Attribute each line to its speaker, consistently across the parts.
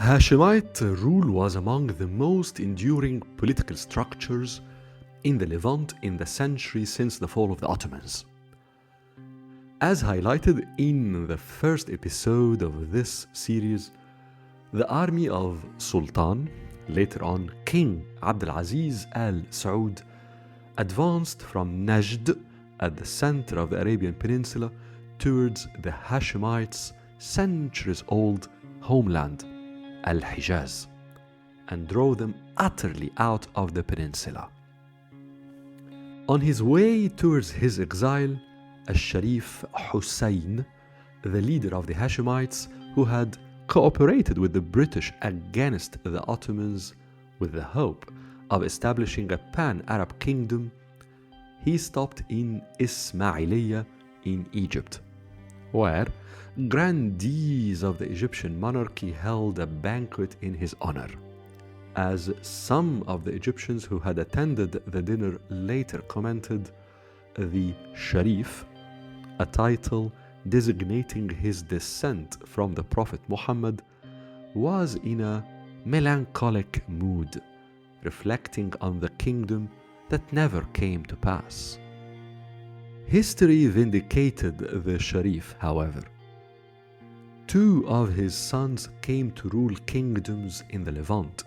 Speaker 1: Hashemite rule was among the most enduring political structures in the Levant in the century since the fall of the Ottomans. As highlighted in the first episode of this series, the army of Sultan, later on King Abdulaziz al Saud, advanced from Najd at the center of the Arabian Peninsula towards the Hashimites' centuries-old homeland, Al-Hijaz, and drove them utterly out of the peninsula. On his way towards his exile, Al-Sharif Hussein, the leader of the Hashimites who had cooperated with the British against the Ottomans with the hope of establishing a pan-Arab kingdom, he stopped in Ismailiyah in Egypt, where grandees of the Egyptian monarchy held a banquet in his honor. As some of the Egyptians who had attended the dinner later commented, the Sharif, a title designating his descent from the Prophet Muhammad, was in a melancholic mood, reflecting on the kingdom that never came to pass. History vindicated the Sharif, however. Two of his sons came to rule kingdoms in the Levant.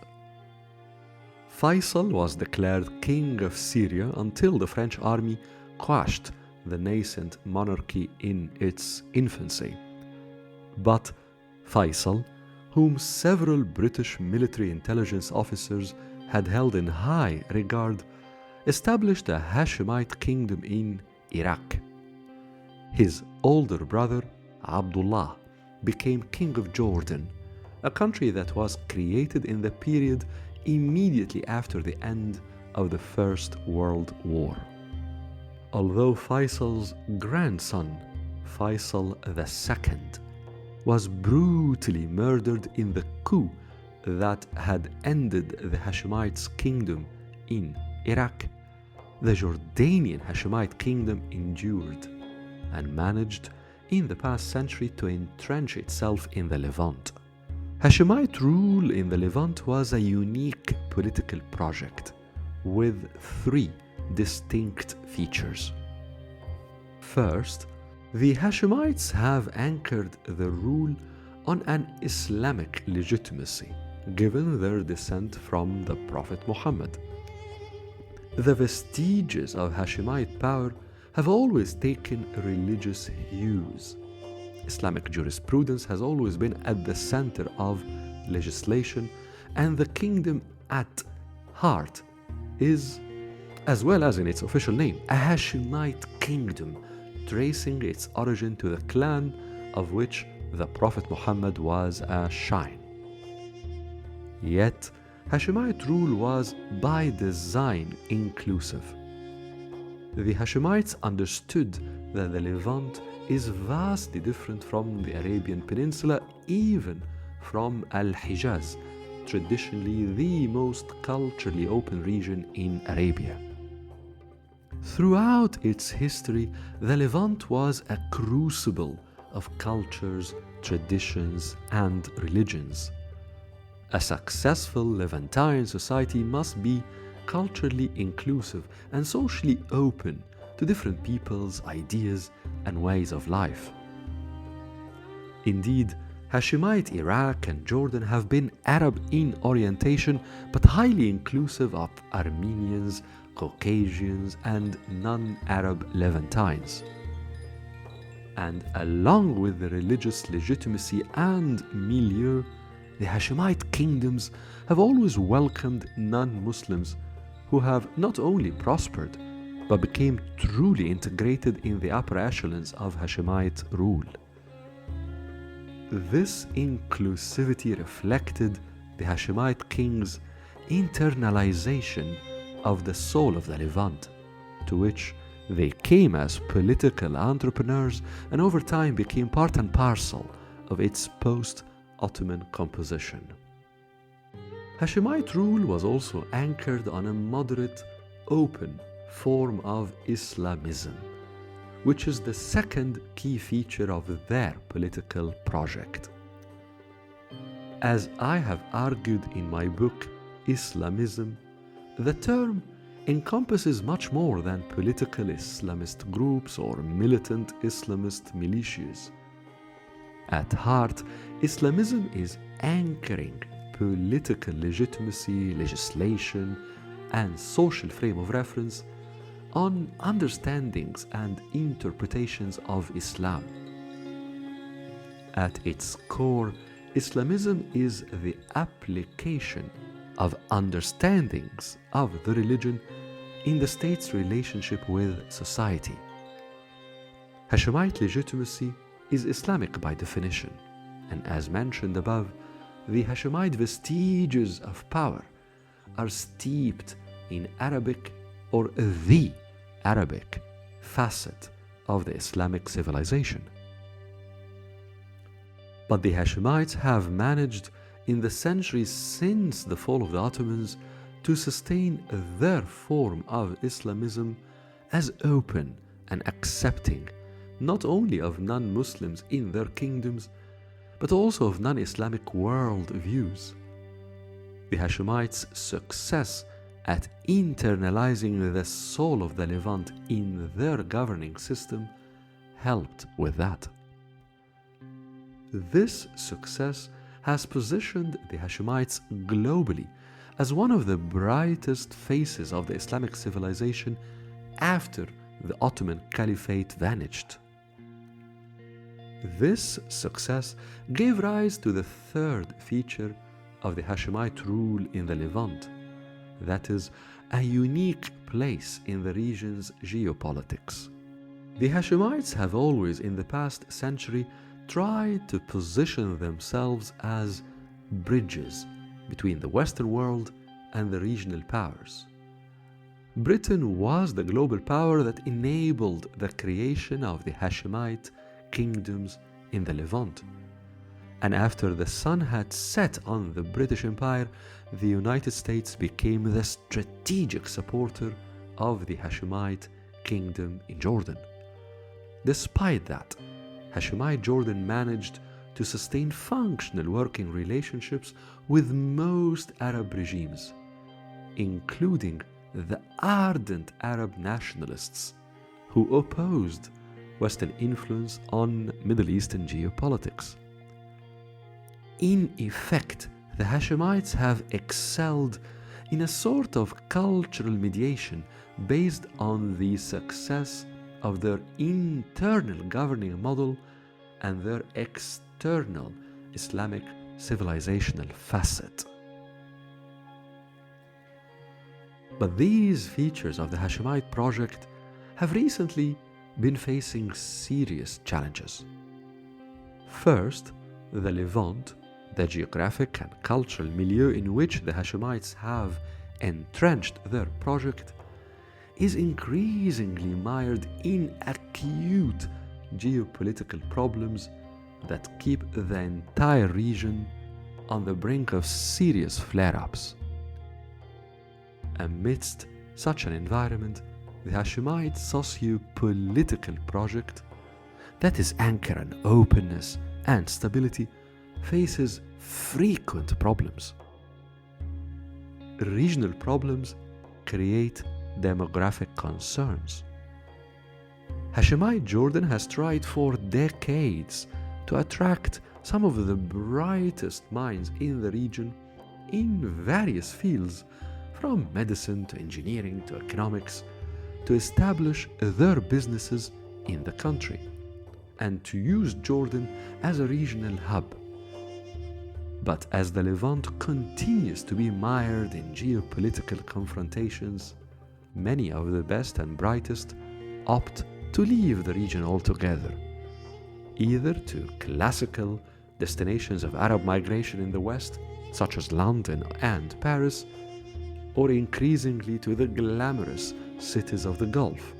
Speaker 1: Faisal was declared king of Syria until the French army quashed the nascent monarchy in its infancy. But Faisal, whom several British military intelligence officers had held in high regard, established a Hashemite kingdom in Iraq. His older brother, Abdullah, became king of Jordan, a country that was created in the period immediately after the end of the First World War. Although Faisal's grandson, Faisal II, was brutally murdered in the coup that had ended the Hashemites' kingdom in Iraq, the Jordanian Hashemite kingdom endured and managed in the past century to entrench itself in the Levant. Hashemite rule in the Levant was a unique political project with three distinct features. First, the Hashemites have anchored the rule on an Islamic legitimacy, given their descent from the Prophet Muhammad. The vestiges of Hashemite power have always taken religious hues. Islamic jurisprudence has always been at the center of legislation, and the kingdom at heart is, as well as in its official name, a Hashemite kingdom, tracing its origin to the clan of which the Prophet Muhammad was a shrine. Yet, Hashemite rule was by design inclusive. The Hashemites understood that the Levant is vastly different from the Arabian Peninsula, even from Al-Hijaz, traditionally the most culturally open region in Arabia. Throughout its history, the Levant was a crucible of cultures, traditions, and religions. A successful Levantine society must be culturally inclusive and socially open to different people's ideas and ways of life. Indeed, Hashemite Iraq and Jordan have been Arab in orientation, but highly inclusive of Armenians, Caucasians, and non-Arab Levantines. And along with the religious legitimacy and milieu, the Hashemite kingdoms have always welcomed non-Muslims who have not only prospered, but became truly integrated in the upper echelons of Hashemite rule. This inclusivity reflected the Hashemite kings' internalization of the soul of the Levant, to which they came as political entrepreneurs and over time became part and parcel of its post-Ottoman composition. Hashemite rule was also anchored on a moderate, open form of Islamism, which is the second key feature of their political project. As I have argued in my book, Islamism, the term encompasses much more than political Islamist groups or militant Islamist militias. At heart, Islamism is anchoring political legitimacy, legislation, and social frame of reference on understandings and interpretations of Islam. At its core, Islamism is the application of understandings of the religion in the state's relationship with society. Hashemite legitimacy is Islamic by definition, and as mentioned above, the Hashemite vestiges of power are steeped in Arabic or the Arabic facet of the Islamic civilization. But the Hashemites have managed in the centuries since the fall of the Ottomans to sustain their form of Islamism as open and accepting not only of non-Muslims in their kingdoms, but also of non-Islamic world views. The Hashemites' success at internalizing the soul of the Levant in their governing system helped with that. This success has positioned the Hashemites globally as one of the brightest faces of the Islamic civilization after the Ottoman Caliphate vanished. This success gave rise to the third feature of the Hashemite rule in the Levant, that is, a unique place in the region's geopolitics. The Hashemites have always in the past century tried to position themselves as bridges between the Western world and the regional powers. Britain was the global power that enabled the creation of the Hashemite kingdoms in the Levant. And after the sun had set on the British Empire, the United States became the strategic supporter of the Hashemite kingdom in Jordan. Despite that, Hashemite Jordan managed to sustain functional working relationships with most Arab regimes, including the ardent Arab nationalists who opposed Western influence on Middle Eastern geopolitics. In effect, the Hashemites have excelled in a sort of cultural mediation based on the success of their internal governing model and their external Islamic civilizational facet. But these features of the Hashemite project have recently been facing serious challenges. First, the Levant, the geographic and cultural milieu in which the Hashemites have entrenched their project, is increasingly mired in acute geopolitical problems that keep the entire region on the brink of serious flare-ups. Amidst such an environment, the Hashemite socio-political project, that is anchored on openness and stability, faces frequent problems. Regional problems create demographic concerns. Hashemite Jordan has tried for decades to attract some of the brightest minds in the region in various fields, from medicine to engineering to economics, to establish their businesses in the country and to use Jordan as a regional hub. But as the Levant continues to be mired in geopolitical confrontations, many of the best and brightest opt to leave the region altogether, either to classical destinations of Arab migration in the West, such as London and Paris, or increasingly to the glamorous cities of the Gulf,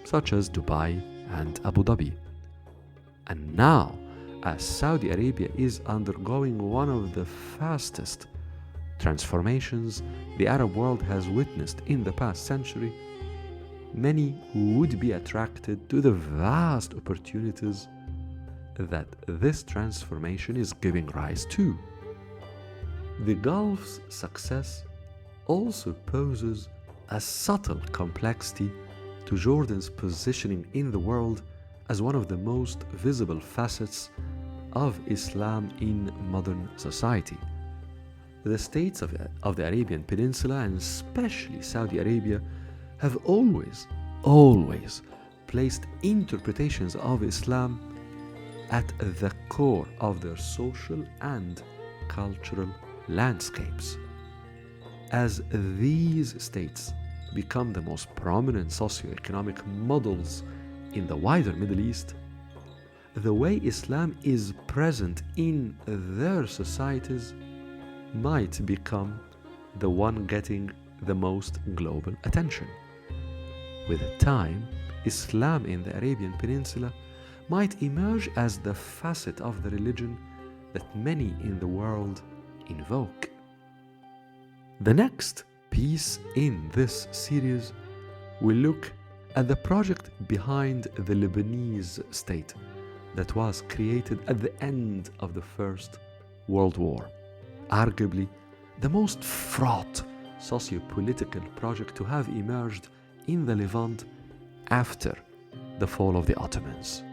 Speaker 1: such as Dubai and Abu Dhabi. And now, as Saudi Arabia is undergoing one of the fastest transformations the Arab world has witnessed in the past century, many would be attracted to the vast opportunities that this transformation is giving rise to. The Gulf's success also poses a subtle complexity to Jordan's positioning in the world as one of the most visible facets of Islam in modern society. The states of the Arabian Peninsula, and especially Saudi Arabia, have always placed interpretations of Islam at the core of their social and cultural landscapes. As these states become the most prominent socio-economic models in the wider Middle East, the way Islam is present in their societies might become the one getting the most global attention. With time, Islam in the Arabian Peninsula might emerge as the facet of the religion that many in the world invoke. The next piece in this series will look at the project behind the Lebanese state that was created at the end of the First World War, arguably the most fraught socio-political project to have emerged in the Levant after the fall of the Ottomans.